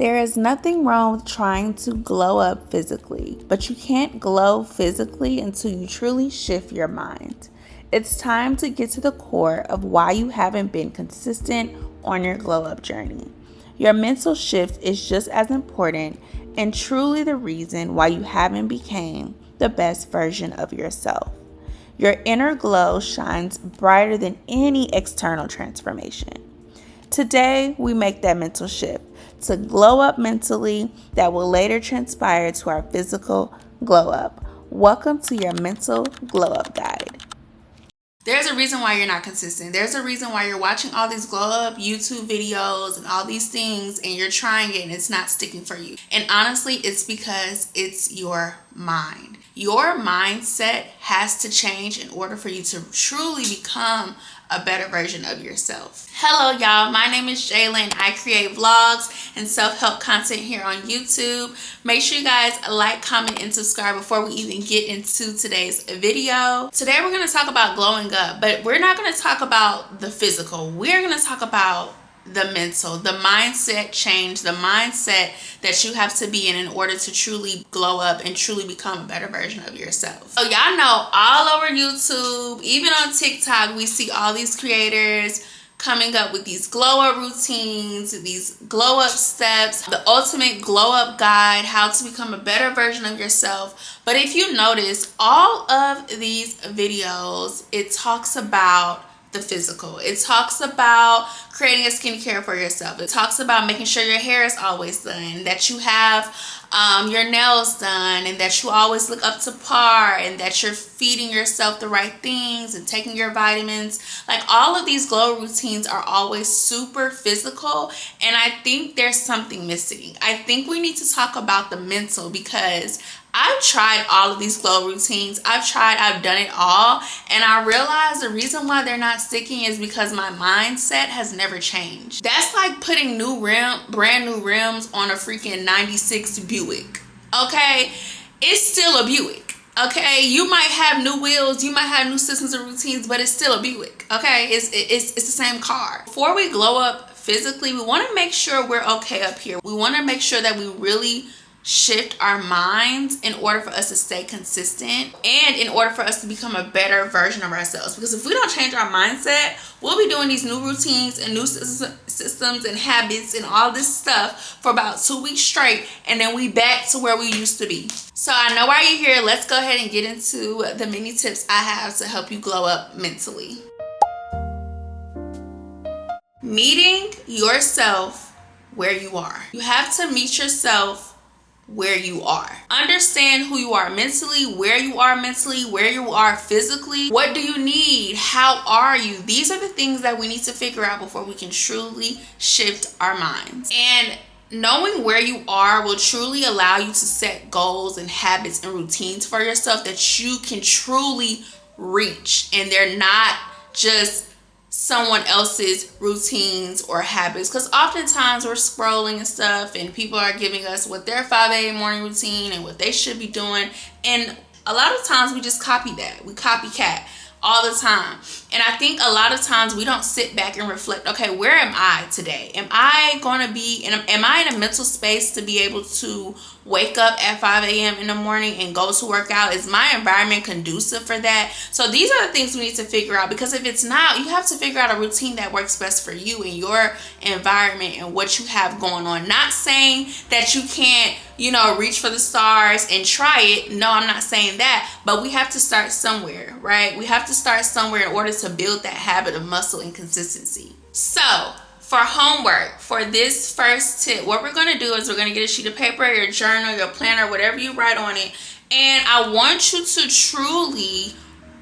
There is nothing wrong with trying to glow up physically, but you can't glow physically until you truly shift your mind. It's time to get to the core of why you haven't been consistent on your glow up journey. Your mental shift is just as important and truly the reason why you haven't become the best version of yourself. Your inner glow shines brighter than any external transformation. Today, we make that mental shift to glow up mentally that will later transpire to our physical glow up. Welcome to your mental glow up guide. There's a reason why you're not consistent. There's a reason why you're watching all these glow up YouTube videos and all these things and you're trying it and it's not sticking for you. And honestly, it's because it's your mind. Your mindset has to change in order for you to truly become a better version of yourself. Hello y'all, my name is Jayla. I create vlogs and self-help content here on YouTube. Make sure you guys like, comment, and subscribe before we even get into today's video. Today we're going to talk about glowing up, but we're not going to talk about the physical. We're going to talk about the mental, the mindset change, the mindset that you have to be in order to truly glow up and truly become a better version of yourself. So y'all know all over YouTube, even on TikTok, we see all these creators coming up with these glow up routines, these glow up steps, the ultimate glow up guide, how to become a better version of yourself. But if you notice, all of these videos, it talks about the physical. It talks about creating a skincare for yourself. It talks about making sure your hair is always done, that you have your nails done, and that you always look up to par, and that you're feeding yourself the right things and taking your vitamins. Like, all of these glow routines are always super physical, and I think there's something missing. I think we need to talk about the mental, because I've tried all of these glow routines. I've done it all. And I realized the reason why they're not sticking is because my mindset has never changed. That's like putting brand new rims on a freaking 96 Buick. Okay? It's still a Buick. Okay? You might have new wheels, you might have new systems and routines, but it's still a Buick. Okay? It's the same car. Before we glow up physically, we want to make sure we're okay up here. We want to make sure that we really shift our minds in order for us to stay consistent and in order for us to become a better version of ourselves. Because if we don't change our mindset, we'll be doing these new routines and new systems and habits and all this stuff for about 2 weeks straight, and then we back to where we used to be. So I know why you're here. Let's go ahead and get into the many tips I have to help you glow up mentally. Meeting yourself where you are. You have to meet yourself where you are. Understand who you are mentally, where you are physically. What do you need? How are you? These are the things that we need to figure out before we can truly shift our minds. And knowing where you are will truly allow you to set goals and habits and routines for yourself that you can truly reach, and they're not just someone else's routines or habits. Because oftentimes we're scrolling and stuff and people are giving us what their 5 a.m. morning routine and what they should be doing, and a lot of times we just copy that. We copycat all the time. And I think a lot of times we don't sit back and reflect, okay, where am I today? Am I in a mental space to be able to wake up at 5 a.m. in the morning and go to work out? Is my environment conducive for that? So these are the things we need to figure out, because if it's not, you have to figure out a routine that works best for you and your environment and what you have going on. Not saying that you can't, reach for the stars and try it. No, I'm not saying that, but we have to start somewhere, right? We have to start somewhere in order to build that habit of muscle and consistency. So for homework, for this first tip, what we're going to do is we're going to get a sheet of paper, your journal, your planner, whatever you write on it. And I want you to truly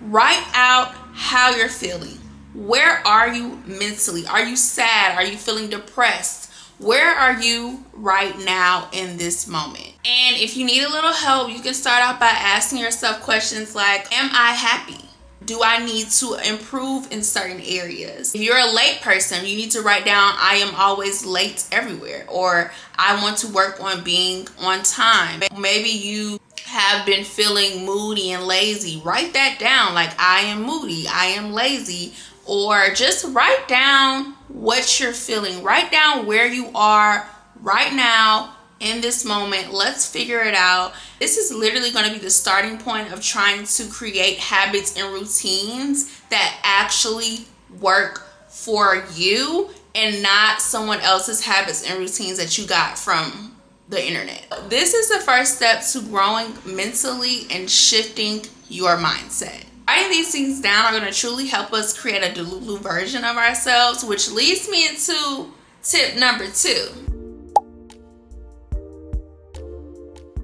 write out how you're feeling. Where are you mentally? Are you sad? Are you feeling depressed? Where are you right now in this moment? And if you need a little help, you can start out by asking yourself questions like, am I happy? Do I need to improve in certain areas? If you're a late person, you need to write down, I am always late everywhere, or I want to work on being on time. Maybe you have been feeling moody and lazy. Write that down, like, I am moody, I am lazy. Or just write down what you're feeling. Write down where you are right now, in this moment. Let's figure it out. This is literally going to be the starting point of trying to create habits and routines that actually work for you and not someone else's habits and routines that you got from the internet. This is the first step to growing mentally and shifting your mindset. Writing these things down are going to truly help us create a Delulu version of ourselves, which leads me into tip number 2.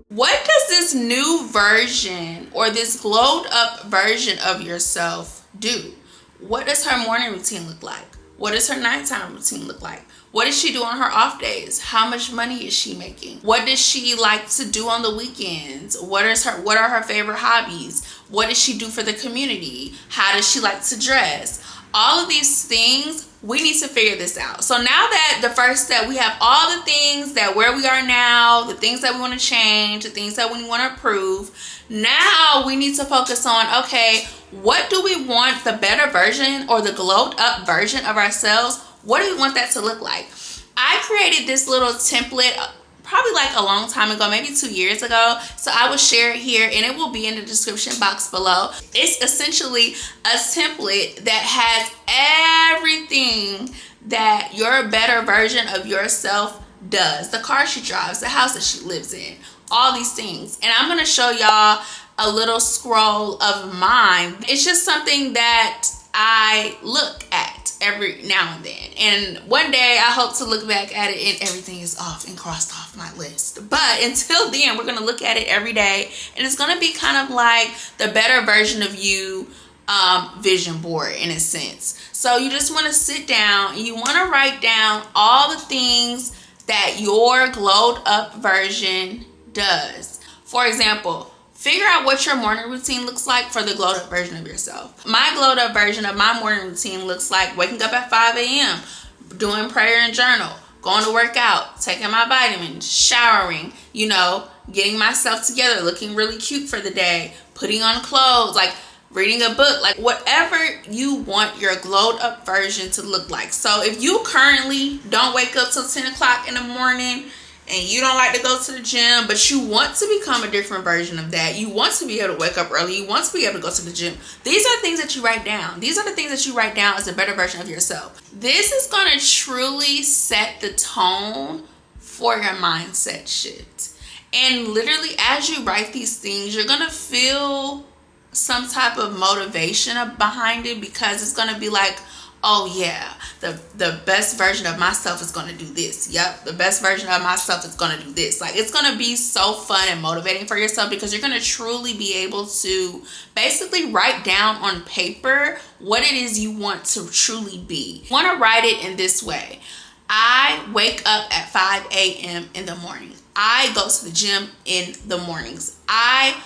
What does this new version or this glowed up version of yourself do? What does her morning routine look like? What does her nighttime routine look like? What does she do on her off days? How much money is she making? What does she like to do on the weekends? What are her favorite hobbies? What does she do for the community? How does she like to dress? All of these things, we need to figure this out. So now that the first step, we have all the things that where we are now, the things that we want to change, the things that we want to improve. Now we need to focus on, okay, what do we want the better version or the glowed up version of ourselves? What do we want that to look like? I created this little template probably like a long time ago, maybe 2 years ago. So I will share it here and it will be in the description box below. It's essentially a template that has everything that your better version of yourself does. The car she drives, the house that she lives in, all these things. And I'm going to show y'all a little scroll of mine. It's just something that I look at every now and then, and one day I hope to look back at it and everything is off and crossed off my list. But until then, we're going to look at it every day, and it's going to be kind of like the better version of you vision board in a sense. So you just want to sit down and you want to write down all the things that your glowed up version does. For example, figure out what your morning routine looks like for the glowed up version of yourself. My glowed up version of my morning routine looks like waking up at 5 a.m., doing prayer and journal, going to work out, taking my vitamins, showering, getting myself together, looking really cute for the day, putting on clothes, like reading a book, like whatever you want your glowed up version to look like. So if you currently don't wake up till 10 o'clock in the morning, and you don't like to go to the gym, but you want to become a different version of that. You want to be able to wake up early. You want to be able to go to the gym. These are things that you write down. These are the things that you write down as a better version of yourself. This is going to truly set the tone for your mindset shift. And literally, as you write these things, you're going to feel some type of motivation behind it, because it's going to be like, oh yeah, the best version of myself is going to do this. Yep, the best version of myself is going to do this. Like, it's going to be so fun and motivating for yourself, because you're going to truly be able to basically write down on paper what it is you want to truly be. You want to write it in this way. I wake up at 5 a.m. in the morning. I go to the gym in the mornings. I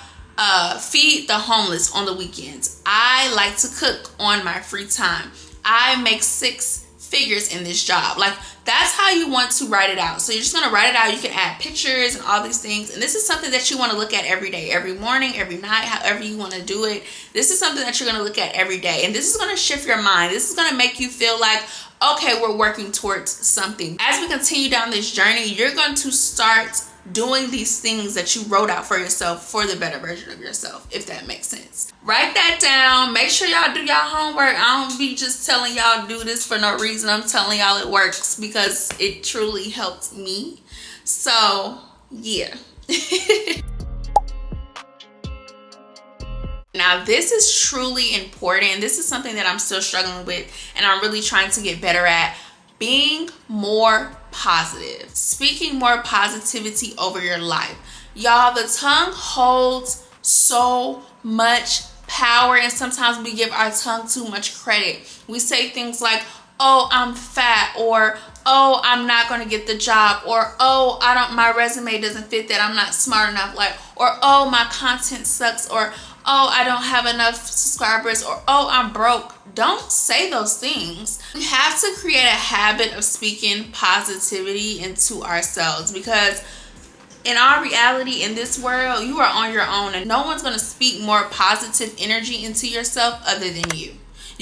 feed the homeless on the weekends. I like to cook on my free time. I make 6 figures in this job. Like, that's how you want to write it out. So you're just going to write it out. You can add pictures and all these things. And this is something that you want to look at every day, every morning, every night, however you want to do it. This is something that you're going to look at every day. And this is going to shift your mind. This is going to make you feel like, okay, we're working towards something. As we continue down this journey, you're going to start doing these things that you wrote out for yourself for the better version of yourself, if that makes sense. Write that down. Make sure y'all do y'all homework. I don't be just telling y'all do this for no reason. I'm telling y'all it works because it truly helped me. So yeah. Now, this is truly important. This is something that I'm still struggling with, and I'm really trying to get better at. Being more positive. Speaking more positivity over your life. Y'all, the tongue holds so much power, and sometimes we give our tongue too much credit. We say things like, oh, I'm fat, or oh, I'm not going to get the job, or oh, my resume doesn't fit that, I'm not smart enough, like, or oh, my content sucks, or oh, I don't have enough subscribers, or oh, I'm broke. Don't say those things. We have to create a habit of speaking positivity into ourselves, because in our reality, in this world, you are on your own, and no one's going to speak more positive energy into yourself other than you.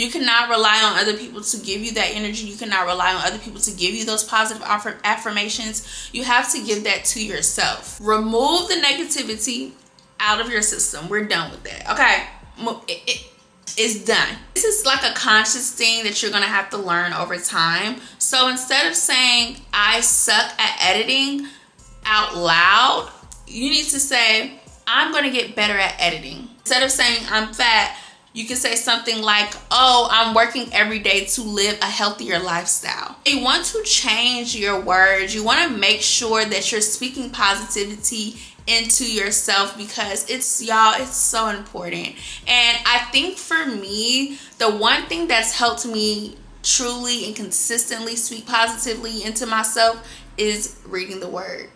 You cannot rely on other people to give you that energy. You cannot rely on other people to give you those positive affirmations. You have to give that to yourself. Remove the negativity out of your system. We're done with that. Okay? It's done. This is like a conscious thing that you're going to have to learn over time. So instead of saying, I suck at editing out loud, you need to say, I'm going to get better at editing. Instead of saying, I'm fat, you can say something like, oh, I'm working every day to live a healthier lifestyle. You want to change your words. You want to make sure that you're speaking positivity into yourself, because it's so important. And I think for me, the one thing that's helped me truly and consistently speak positively into myself is reading the word.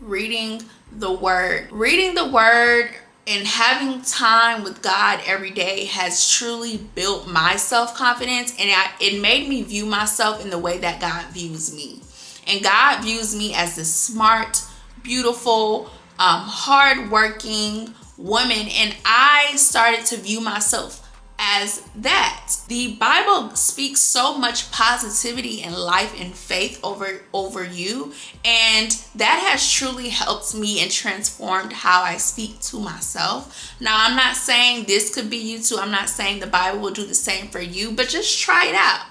Reading the word and having time with God every day has truly built my self-confidence, and it made me view myself in the way that God views me. And God views me as this smart, beautiful, hardworking woman, and I started to view myself as that. The Bible speaks so much positivity and life and faith over you, and that has truly helped me and transformed how I speak to myself. Now, I'm not saying this could be you too. I'm not saying the Bible will do the same for you, but just try it out.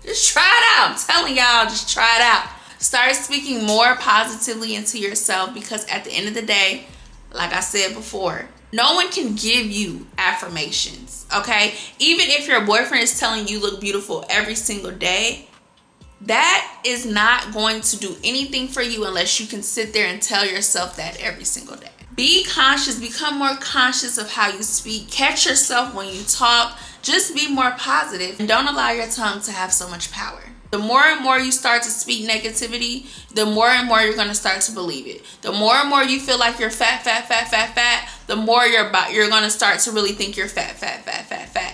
Just try it out. I'm telling y'all, just try it out. Start speaking more positively into yourself, because at the end of the day, like I said before, no one can give you affirmations, okay? Even if your boyfriend is telling you look beautiful every single day, that is not going to do anything for you unless you can sit there and tell yourself that every single day. Be conscious, become more conscious of how you speak. Catch yourself when you talk. Just be more positive, and don't allow your tongue to have so much power. The more and more you start to speak negativity, the more and more you're going to start to believe it. The more and more you feel like you're fat, the more you're going to start to really think you're fat,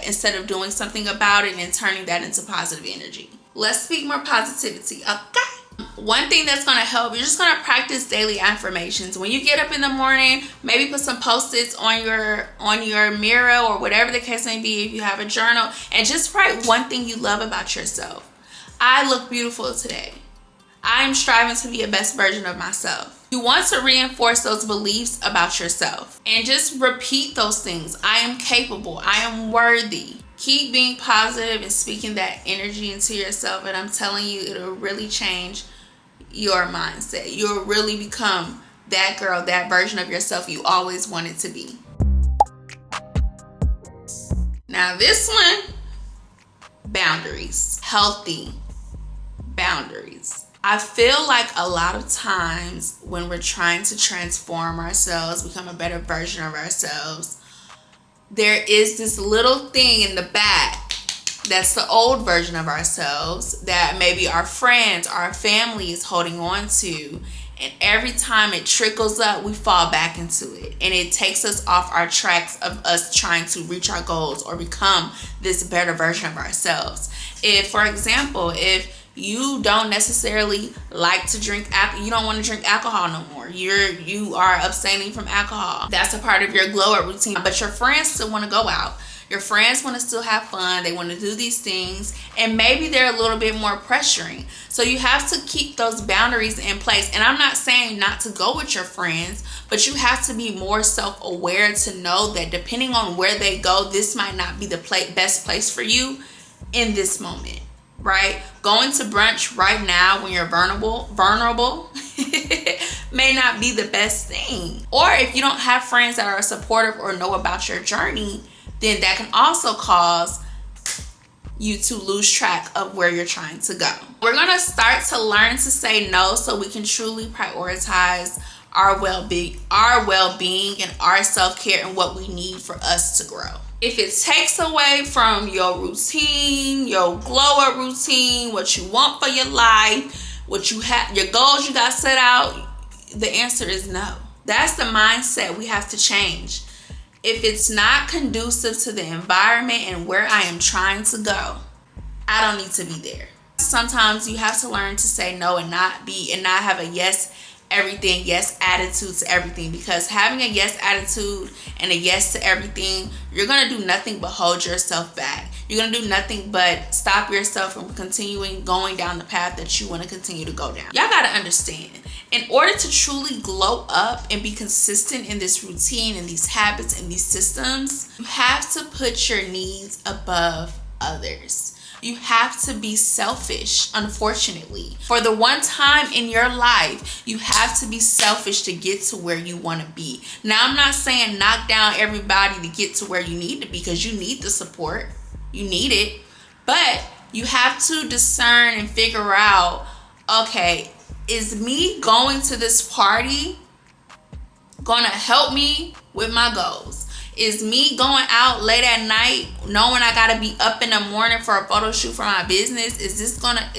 instead of doing something about it and turning that into positive energy. Let's speak more positivity, okay? One thing that's going to help, you're just going to practice daily affirmations. When you get up in the morning, maybe put some Post-its on your mirror or whatever the case may be if you have a journal, and just write one thing you love about yourself. I look beautiful today. I am striving to be a best version of myself. You want to reinforce those beliefs about yourself and just repeat those things. I am capable. I am worthy. Keep being positive and speaking that energy into yourself, and I'm telling you, it'll really change your mindset. You'll really become that girl, that version of yourself you always wanted to be. Now this one, boundaries. Healthy boundaries. I feel like a lot of times when we're trying to transform ourselves, become a better version of ourselves, there is this little thing in the back that's the old version of ourselves that maybe our friends, our family is holding on to. And every time it trickles up, we fall back into it. And it takes us off our tracks of us trying to reach our goals or become this better version of ourselves. If, for example, if you don't necessarily like to drink you don't want to drink alcohol no more, you are abstaining from alcohol, that's a part of your glow up routine, but your friends still want to go out, your friends want to still have fun, they want to do these things, and maybe they're a little bit more pressuring. So you have to keep those boundaries in place. And I'm not saying not to go with your friends, but you have to be more self-aware to know that depending on where they go, this might not be the best place for you in this moment. Right? Going to brunch right now when you're vulnerable may not be the best thing. Or if you don't have friends that are supportive or know about your journey, then that can also cause you to lose track of where you're trying to go. We're going to start to learn to say no so we can truly prioritize our well-being and our self-care and what we need for us to grow. If it takes away from your routine, your glow up routine, what you want for your life, what you have, your goals you got set out, the answer is no. That's the mindset we have to change. If it's not conducive to the environment and where I am trying to go, I don't need to be there. Sometimes you have to learn to say no and not have a yes everything, yes attitude to everything, because having a yes attitude and a yes to everything, you're going to do nothing but hold yourself back. You're going to do nothing but stop yourself from continuing going down the path that you want to continue to go down. Y'all got to understand, in order to truly glow up and be consistent in this routine and these habits and these systems, you have to put your needs above others. You have to be selfish, unfortunately. For the one time in your life, you have to be selfish to get to where you want to be. Now, I'm not saying knock down everybody to get to where you need to be, because you need the support. You need it. But you have to discern and figure out, okay, is me going to this party going to help me with my goals? Is me going out late at night knowing I gotta be up in the morning for a photo shoot for my business, is this gonna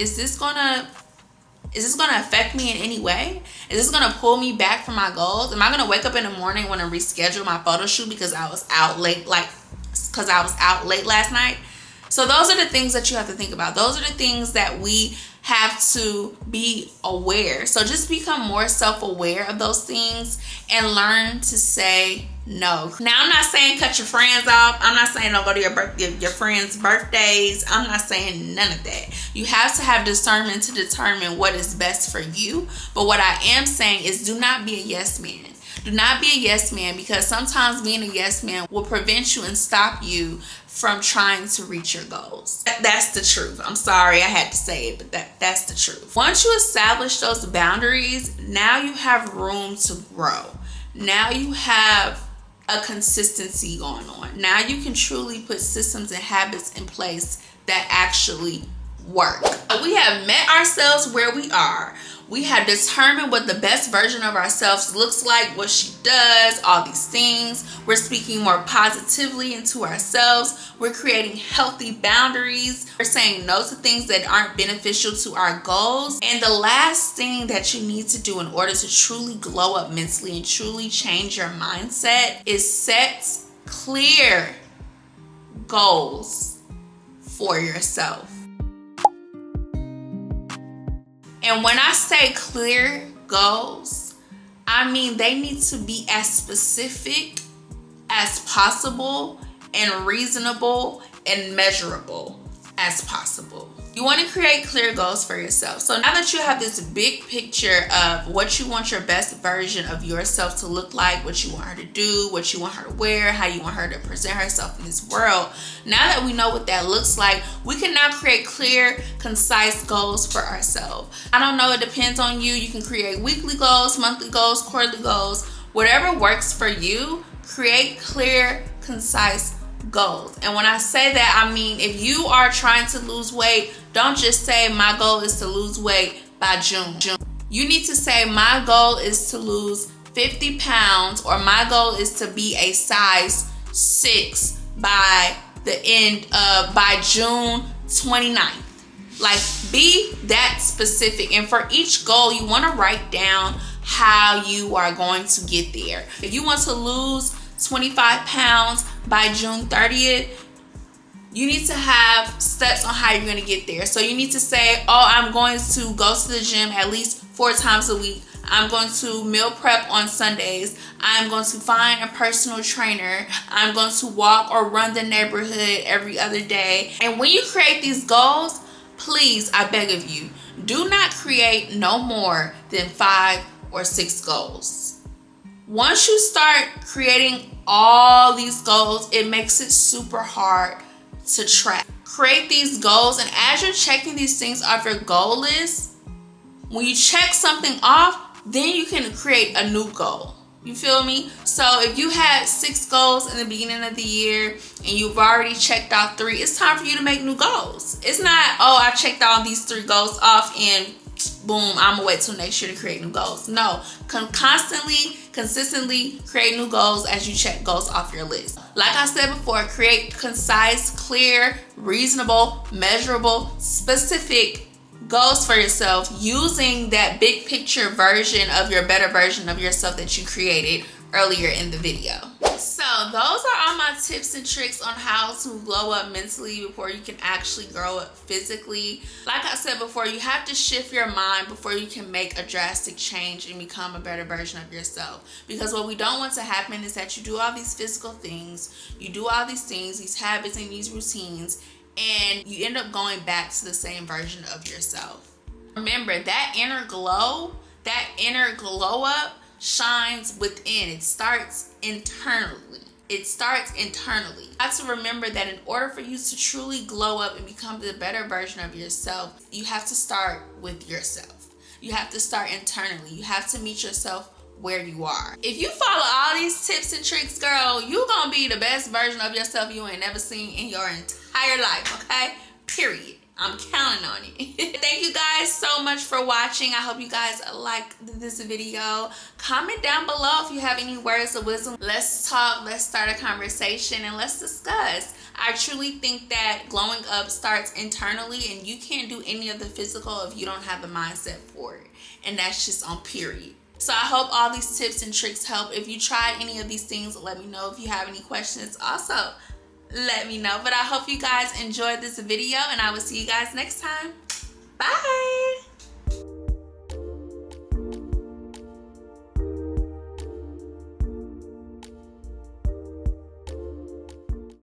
affect me in any way? Is this gonna pull me back from my goals? Am I gonna wake up in the morning want to reschedule my photo shoot because I was out late last night? So those are the things that you have to think about. Those are the things that we have to be aware. So just become more self-aware of those things and learn to say no. Now, I'm not saying cut your friends off. I'm not saying don't go to your friends' birthdays. I'm not saying none of that. You have to have discernment to determine what is best for you. But what I am saying is, do not be a yes man. Do not be a yes man, because sometimes being a yes man will prevent you and stop you from trying to reach your goals. That's the truth. I'm sorry I had to say it, but that's the truth. Once you establish those boundaries, now you have room to grow. Now you have a consistency going on. Now you can truly put systems and habits in place that actually work. We have met ourselves where we are. We have determined what the best version of ourselves looks like, what she does, all these things. We're speaking more positively into ourselves. We're creating healthy boundaries. We're saying no to things that aren't beneficial to our goals. And the last thing that you need to do in order to truly glow up mentally and truly change your mindset is set clear goals for yourself. And when I say clear goals, I mean they need to be as specific as possible and reasonable and measurable as possible. You want to create clear goals for yourself. So now that you have this big picture of what you want your best version of yourself to look like, what you want her to do, what you want her to wear, how you want her to present herself in this world, now that we know what that looks like, we can now create clear, concise goals for ourselves. I don't know, it depends on you. You can create weekly goals, monthly goals, quarterly goals, whatever works for you. Create clear, concise goals. And when I say that, I mean if you are trying to lose weight, don't just say my goal is to lose weight by June. You need to say my goal is to lose 50 pounds, or my goal is to be a size 6 by June 29th. Like, be that specific. And for each goal, you want to write down how you are going to get there. If you want to lose 25 pounds by June 30th, you need to have steps on how you're going to get there. So you need to say, oh, I'm going to go to the gym at least 4 times a week. I'm going to meal prep on Sundays. I'm going to find a personal trainer. I'm going to walk or run the neighborhood every other day. And when you create these goals, please, I beg of you, do not create no more than 5 or 6 goals. Once you start creating all these goals, it makes it super hard to track. Create these goals, and as you're checking these things off your goal list, when you check something off, then you can create a new goal. You feel me? So if you had 6 goals in the beginning of the year and you've already checked off 3, it's time for you to make new goals. It's not, oh, I checked all these 3 goals off and boom, I'm gonna wait till next year to create new goals. No, consistently create new goals as you check goals off your list. Like I said before, create concise, clear, reasonable, measurable, specific goals for yourself using that big picture version of your better version of yourself that you created earlier in the video. So those are all my tips and tricks on how to glow up mentally before you can actually grow up physically. Like I said before, you have to shift your mind before you can make a drastic change and become a better version of yourself. Because what we don't want to happen is that you do all these physical things, you do all these things, these habits and these routines, and you end up going back to the same version of yourself. Remember, that inner glow up shines within. It starts internally. You have to remember that in order for you to truly glow up and become the better version of yourself, you have to start with yourself. You have to start internally. You have to meet yourself where you are. If you follow all these tips and tricks, girl, you gonna be the best version of yourself you ain't never seen in your entire life, okay? Period. I'm counting on it. Thank you guys so much for watching. I hope you guys liked this video. Comment down below if you have any words of wisdom. Let's talk, let's start a conversation, and let's discuss. I truly think that glowing up starts internally, and you can't do any of the physical if you don't have the mindset for it. And that's just on period. So I hope all these tips and tricks help. If you tried any of these things, let me know. If you have any questions, also let me know. But I hope you guys enjoyed this video, and I will see you guys next time. Bye.